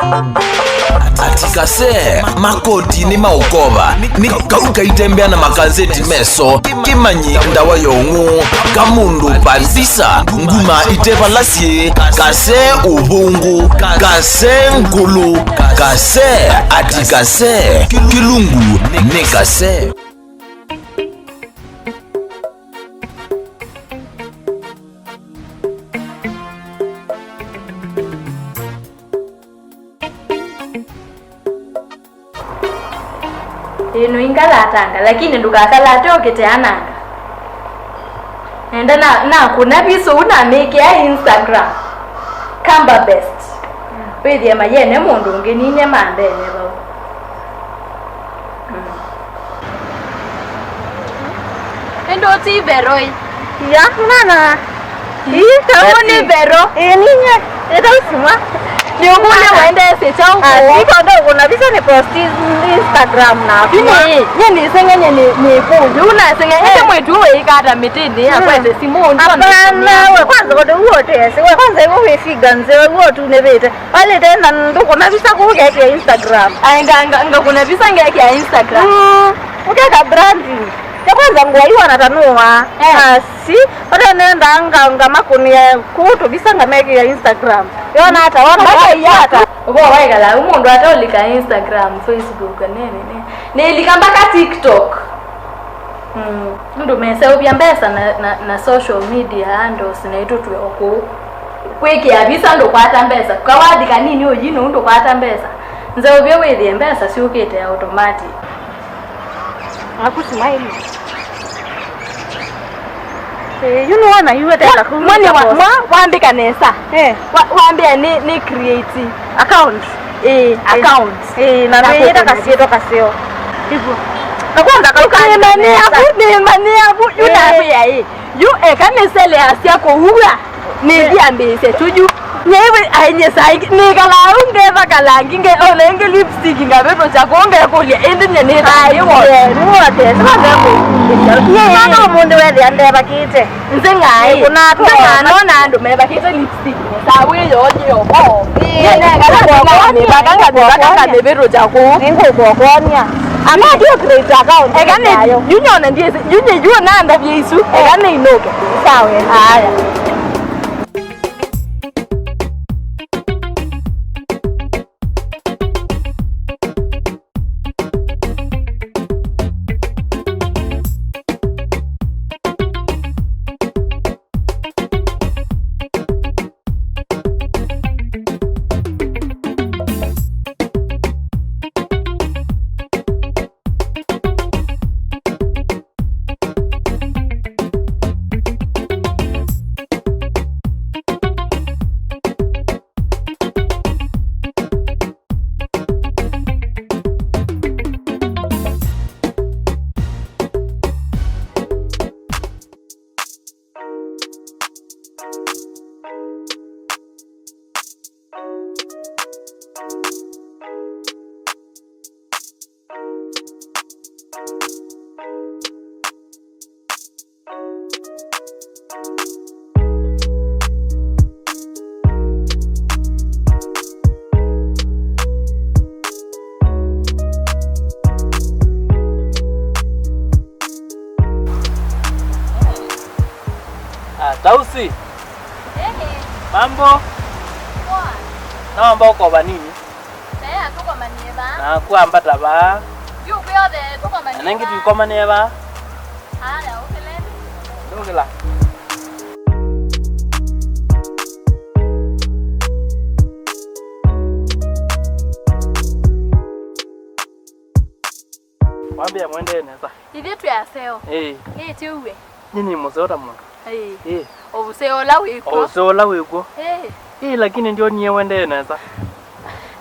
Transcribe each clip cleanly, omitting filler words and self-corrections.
Ati Kasee makoti ni maukova ni kauka itembea na makazeti meso kimanyi ndawa yongu kamundu pandisa nguma itevalasie Kasee ubungu Kasee nkulu Kasee ati Kasee kilungu ni Kasee. Ino ingala tanga lakini ndukakala tokete ananga. Nenda na kuna biso una make ya Instagram. Kamba best. Pedi ama yene mundu ngenine mande nebo. Endo ti veroi. Ya nana. Tamoni vero. Ninya eta usima. Ndio mune waende secha huko. Niko ndo kuna bisa ni post Instagram na. Nyeni senga ni kuju una senga ete mwetu we ikata mitini akwete simu ndo. Hapana we kwanza kodo wote we kwanza wewe figa nze wewe tu nebete. Wale tena ndo kuna bisa kuja ya Instagram. Anga kuna bisa ngeke ya Instagram. Ukeka branding. Ya kwanza ngwaiwa natanua. Si pata nenda anga makuni ya kuto bisa ngameke ya Instagram. Yona hata wana hata. Uko waigala umundu atolika Instagram, Facebook nene. Nilika mpaka TikTok. Ndo mese ubya mbesa na social media handles na itutwe oko. Kweki abisa ndo kwata mbesa. Kawadika nini ojino ndo kwata mbesa. Nze ubye wethi mbesa si ukete automatic. Akusimile. You know wana you tell ku mwani waambika nesa waambia ni create account account na nenda kasieto kaseo hivyo na kwanza ni abu yuna you kanisele asiako huwa ni diambise tuju nyewe anyesa ni kala unge bakala nginge olenge lipstick ngabeto chakonge kulia ende nyene ayo wote sababu nana mundu wethi ande bakite nze ngai kuna nona ndo me bakite lipstick sawe yoje obo yene bakanga bebeto chako ningo kokonya ama dio create account egane yunyona ndiye yunye yuna anda byesu egane inoke sawe haya. Tausi. Mambo? Poa. Naomba uko nini? Tuko manieba. Na kuambata ba. Yu kuyode tuko manieba. Nangi tuko manieba. Hala, ukelele. Ndongela. Mwambie mwende neza. Hivi tu ya seo. Tiuwe. Nini mzora mwana? Obuseola wiko. Obuseola wiko. Lakini ndio niye wende neza.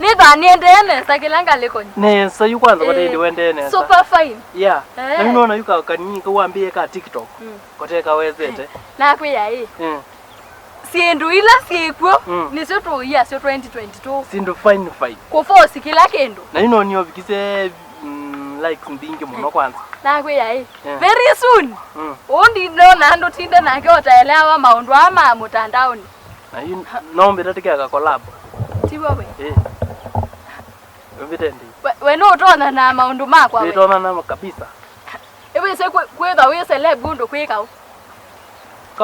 Ni dhani ende neza kilanga likonyi. Neza yu kwanza wende wende neza. Super fine. Yeah. Na mimi naona yuka kanyi kuambie ka TikTok. Koteka wezete. Na kuya Siendu ila sikwo ni sio to year sio 2022. Sindu fine. Ko force kila kendo. Na ino niyo bikise like ndingi muno kwanza. Na kuya very soon. Ondi no nando tinde nake utaelewa maundu ama mutandaoni. Na naomba tatike ka collab. Tiwa we. Vitendi. We no utona na maundu makwa we. Nitona na kabisa. Ewe se kwetha we celeb gundu kwika u.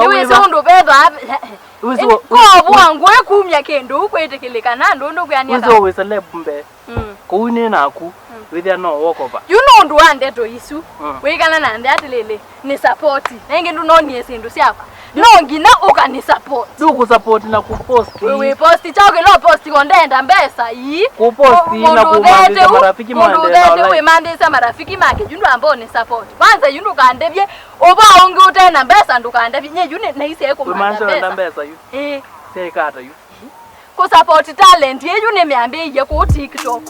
Ewe se Kaweza. undu betha. Uzo. Ko bwangu ekumya kindu kwetikilika na ndu kwania ka. Uzo we celeb mbe. Kuune naku. Withia no wokoba. You know ndu ande to isu. Wikana na ande atilele ni support. Nenge ndu no nie sindu siapa. No ngina ukani support. Duku support na kupost. We post chauke lo post kondenda mbesa yi. Kupost na kumandisa marafiki mande na live. We mandisa marafiki make yundu ambao ni support. Kwanza yundu kandevye oba onge utena mbesa ndu kandevye nye yune na isi eko manda mbesa. Mbesa yu. Sekata yu. Ku support talent ye yune miambe ye ku TikTok.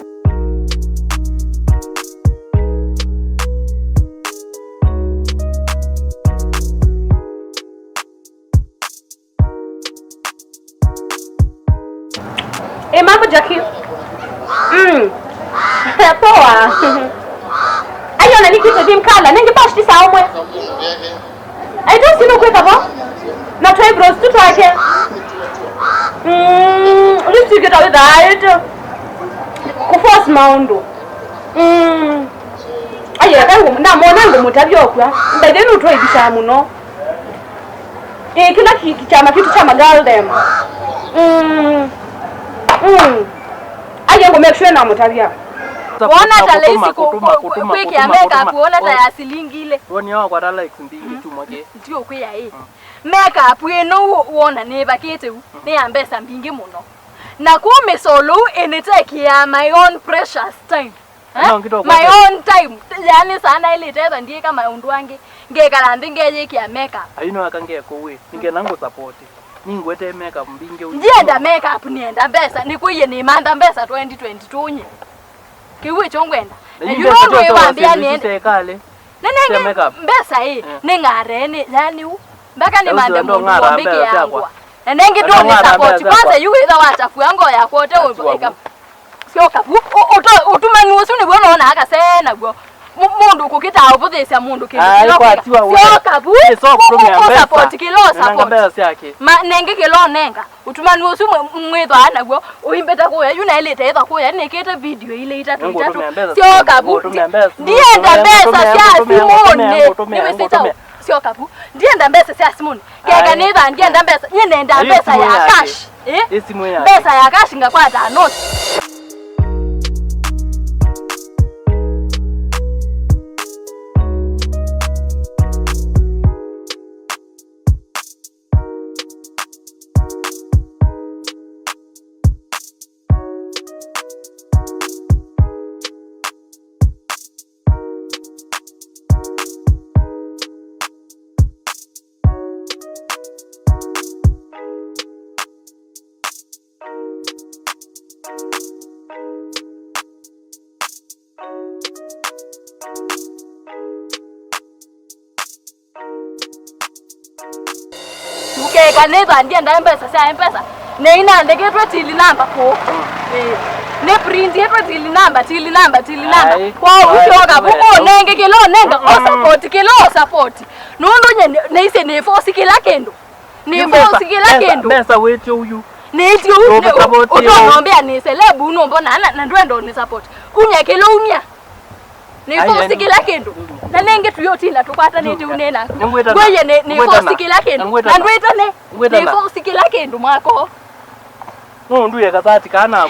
Mambo Jackie. Poa. Ayo na nikito dimkala nenge bashi sawa mwe. I don't see no kweka ba. Na try bros tu twake. Let's get out that. Ku force maundo. Ayo kangu na mona ngo mutabyokwa. Mbede no try bisha muno. Kila kitu cha girl them. Aje ngo make sure na mutavia. Kuona talaisi kweki ya makeup kuona taya silingi ile. Woni yao kwa likes mbili tu mwake. Ndio kweya makeup eno wona ne bakete u ne ambesa mbingi muno. Na kume solo enetake ya my own precious time. My own time. Yani sana ile teta ndiye kama undu wange. Ngekala ndingeje kia makeup. Ayino akangeko we. Ninge nango support. Ningwete makeup mbinge uji. Ndienda makeup nienda mbesa nikuye ni manda mbesa 2022 nye. Kiwe chongwenda. You know we wambia nienda. Nenge mbesa hii ningarene yani u mpaka ni mande mundu wambike yangu. Nenge ndo ni support kwanza yu either wachafu yango ya kote eka. Sio kapu utuma nusu ni bwana ona aka sena gwo. Mundu kukita obudhesa mundu kindu. Sio kabu. Support kilo support. Ma nenge kilo nenga. Utuma nusu mwetho anagwo uimbeta kuya yuna ile taitha kuya neketa video ile itatu. Sio kabu. Ndienda mbesa sia simone. Nimesita. Sio kabu. Ndienda mbesa sia simone. Kega nitha ndienda mbesa. Nyenenda mbesa ya cash. Mbesa ya cash ngakwata note. Kaneva ndienda mpesa sia mpesa. Ne ina ndeketwa tili number ko. Ne print yetwa tili number. Kwa uchoka buko nenge kilo nenga support. Nondo nye ne ise ne force kila kendo. Ni force kila kendo. Pesa wetu uyu. Ne tio utonombea ni celebu no mbona na ndwendo ni support. Unya kilo umya. Ni force kila kendo. Na nenge tuyotila tukwata neti unena. Gweye ni force kila kendo. Na ndweta ne. Ni force kila kendo mwako. Ndu ye kasati kana.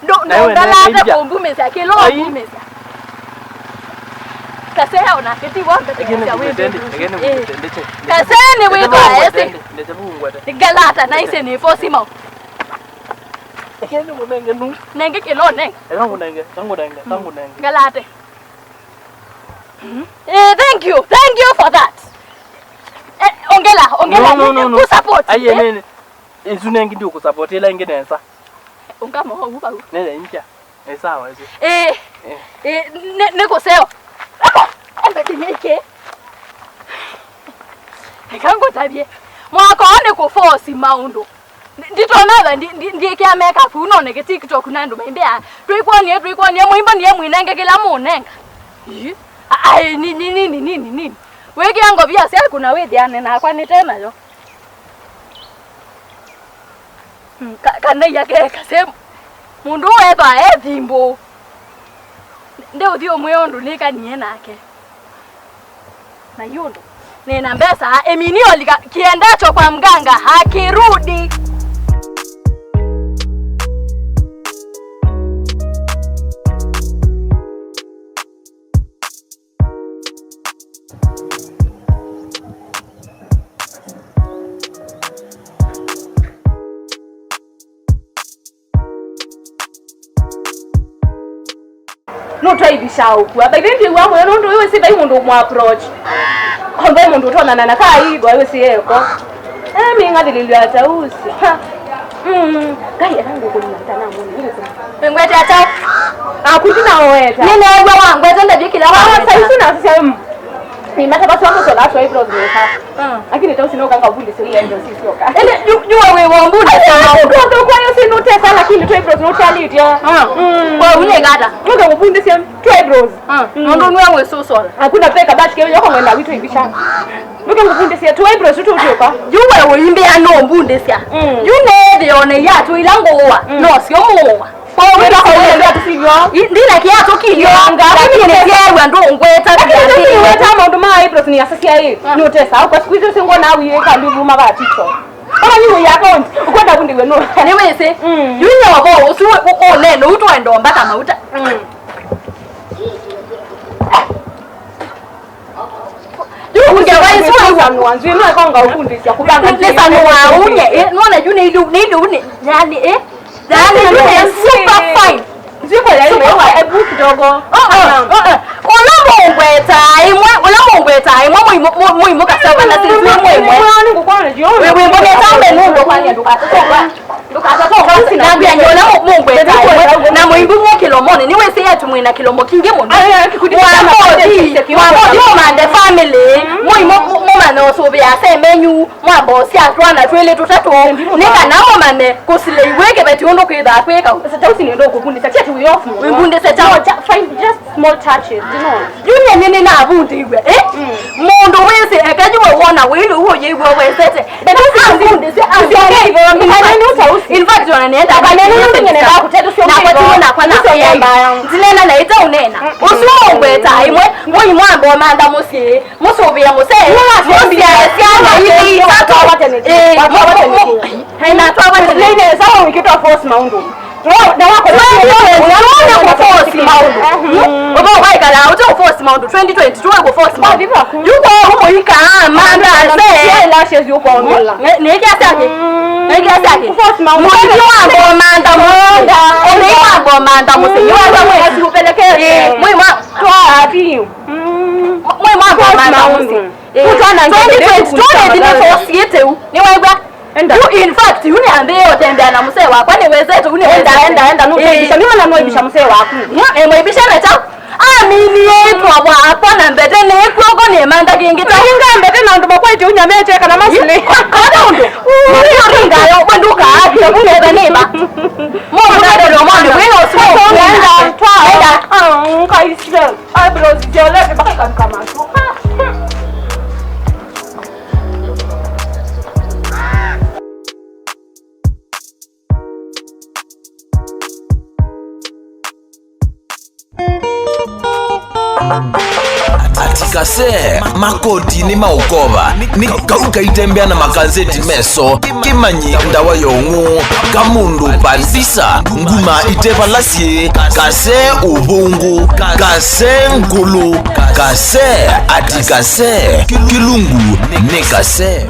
Ndo ndalata kumbumeza kilo kumbumeza. Kasee ona kiti wanda tekisa wewe. Kasee ni wewe ese. Galata na ise ni force mau. Ekeni munenge nu. Nenge kilo nenge. Tangu nenge. Galate. Thank you for that. Ongela no. Ku support. Aye nene. Izunengi ndio ku support ila ingine nsa. Ungama uba. Nene impya. Sawa hizo. Neko seo. Amba kimeke. Nikango tabie. Mwako one ku force maundo. Nditonaga ndiye kia makeup unone ke TikTok nando mbea. Tuikwanie muimba ndiye mwinenge kila munenga. Ai nini. Weki yango bia sia kuna we diane na kwa ni tena yo. Kana yake kasema. Mundu weba thimbo. ndio ndio mweondu nika niye nake na yondo nina mbesa eminio kiendacho kwa mganga hakirudi. No try bishau kwa but then wangu ndo wewe si bai mundu mu approach kombe mundu tona na kai wewe si yeko mimi ngadililwa hata usi kai yangu kuna mtana mungu ngwete hata akutina oweta nini wewe wangu ngwete ndikila sasa hivi na sasa ni mata basi wangu sola so ibro zeka lakini tausi no kanga ubundi sio ndio sisi yoka jua wewe wambuni sana ndio kwa hiyo si note sana lakini tu ibro no tali dia kwa ule gada ndio ubundi sio tu ibro ndo nwewe sosola hakuna peka basi kile yoko ngenda witu ibisha ndio ubundi sio tu ibro tu utoka jua wewe imbe ano mbundi sia yune dione yatu ilangoa no sio moa ndila kiatu kilionga lakini yewe ndo ngweta ngweta maundu ma ibro ni asasia hii ni utesa kwa siku hizo singo na wiye ka ndugu maba ticho kama ni ya account ukwenda kundi we no ni wese yunye wabo usu neno utwendo mbaka mauta unge waisi wanu wanzu no konga ukundi sia kubanga lesa no wa unye nona yune idu yani yani super fine ziko ya ile ebu kidogo muimo kasaba na sisi wewe mbona tambe nundo kwani ndukatoka sinambia nyola mungweta na muimbu mu kilomoni niwe se yetu mwina kilomo kinge mu wa mande family muimo mumane osobya se menyu mwambo si atwana twele tutatu nika nawo mane kusile iweke beti ondo kwida kweka sasa usiniendo kukundi sasa tu off mbunde se tawo find just small touches you know yune nene na abundi iwe mundu wese ekajwe wona wile uwo yewe wesete mbunde se in fact wanaenda kanene ngene na kutetu sio na kwa na zilena na ita unena usongweta imwe moyi mwambo manda musi musobya muse musi asiana ili tatu haina twa nene sawa wikitoa force maundu na wako na force maundu obo waikala uto force maundu 2022 go force maundu yuko huko hika manda se lashes yuko onela ne kiasi force maundu mwe wango manda munda ole wango manda muse yuko mwe asipelekee mwe mwa toa api mwe wango manda muse kutana 2022 ni force yetu ni waigwa in fact yune ambaye otembea na msee wako ni wezetu yune enda no ibisha mimi na no ibisha msee wako ibisha meta amini yetu abo apana mbete ne kwoko ne manda kingita hinga mbete na ndo kwa ite unyamete kana masile kada ndo uri ngayo banduka ati une beneba mo ndo ndo mwana wewe usio enda twa kaisha eyebrows jole baka kama Kasee makoti ni maukova ni kauka itembea na makazeti meso kimanyi ndawa yongu kamundu pandisa nguma itepa lasie Kasee ubungu Kasee nkulu Kasee ati Kasee kilungu ni Kasee.